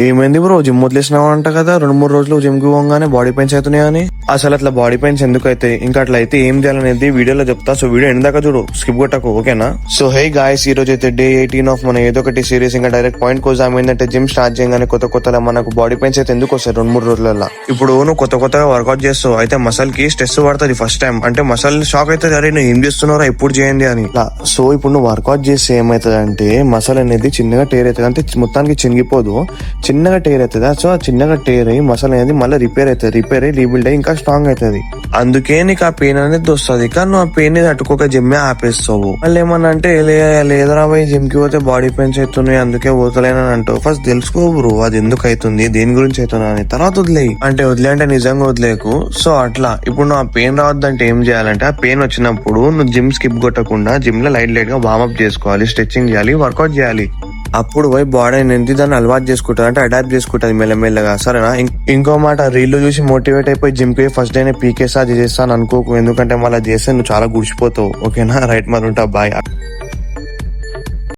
ఏమైంది bro, gym వదిలేసినావు అంట కదా? 2-3 రోజులు జిమ్ కి పోగానే బాడీ పెయిన్స్ అవుతున్నాయని. అసలు అట్లా బాడీ పెయిన్స్ ఎందుకు అయితే, ఇంకా అట్లా అయితే ఏం చేయాలనేది వీడియోలో చెప్తా. సో వీడియో ఎండ్ దాకా చూడు, స్కిప్ కొట్టకు, ఓకేనా? సో హే గాయస్, ఈ రోజు అయితే డే 18 ఆఫ్ మన ఏదో ఒకటి సిరీస్. ఇంకా డైరెక్ట్ పాయింట్ కోసం ఏంటంటే, జిమ్ స్టార్ట్ చేయగానే కొత్తగా మనకు బాడీ పెయిన్స్ అయితే ఎందుకు వస్తాయి 2-3 రోజులలో. ఇప్పుడు నువ్వు కొత్తగా వర్కౌట్ చేస్తావు, అయితే మసల్ కి స్ట్రెస్ పడుతుంది ఫస్ట్ టైం. అంటే మసల్ షాక్ అవుతుంది, అరే నువ్వు ఏం చేస్తున్నారా, ఎప్పుడు చేయండి అని. సో ఇప్పుడు నువ్వు వర్కౌట్ చేస్తే ఏమవుతుంది అంటే, మసల్ అనేది చిన్నగా టేర్ అవుతుంది. అంటే మొత్తానికి చినిగిపోదు, చిన్నగా టేర్ అవుతుంది. సో ఆ చిన్నగా టేర్ అయ్యి మసల్ అనేది మళ్ళీ రిపేర్ అయ్యి రీబిల్డ్ అయ్యి ఇంకా స్ట్రాంగ్ అవుతుంది. అందుకే నీకు ఆ పెయిన్ అనేది వస్తుంది. కానీ నువ్వు ఆ పెయిన్ తట్టుకోక జిమ్మే ఆపేస్తావు. మళ్ళీ ఏమన్నా అంటే లేదరా పోయి జిమ్ కి పోతే బాడీ పెయిన్స్ అవుతున్నాయి అందుకే పోతలేనని అంటావు. ఫస్ట్ తెలుసుకో బ్రో, అది ఎందుకు అవుతుంది, దేని గురించి అవుతున్నా అని. తర్వాత వదిలేయి. అంటే అంటే నిజంగా వదిలేకు. సో అట్లా ఇప్పుడు నువ్వు ఆ పెయిన్ రావద్దంటే ఏం చేయాలంటే, ఆ పెయిన్ వచ్చినప్పుడు నువ్వు జిమ్ స్కిప్ కొట్టకుండా జిమ్ లో లైట్ గా వార్మప్ చేసుకోవాలి, స్ట్రెచింగ్ చేయాలి, వర్కౌట్ చేయాలి. అప్పుడు పోయి బాడీ అనేది దాన్ని అలవాటు చేసుకుంటుంది, అంటే అడాప్ట్ చేసుకుంటుంది మెల్లమెల్లగా, సరేనా? ఇంకో మాట, రీల్ చూసి మోటివేట్ అయిపోయి జిమ్ కి ఫస్ట్ డే పీకేసా చేస్తాను అనుకోకు. ఎందుకంటే మళ్ళీ చేస్తే నువ్వు చాలా గుడిచిపోతావు, ఓకేనా? రైట్ మరి ఉంటా, బాయ్.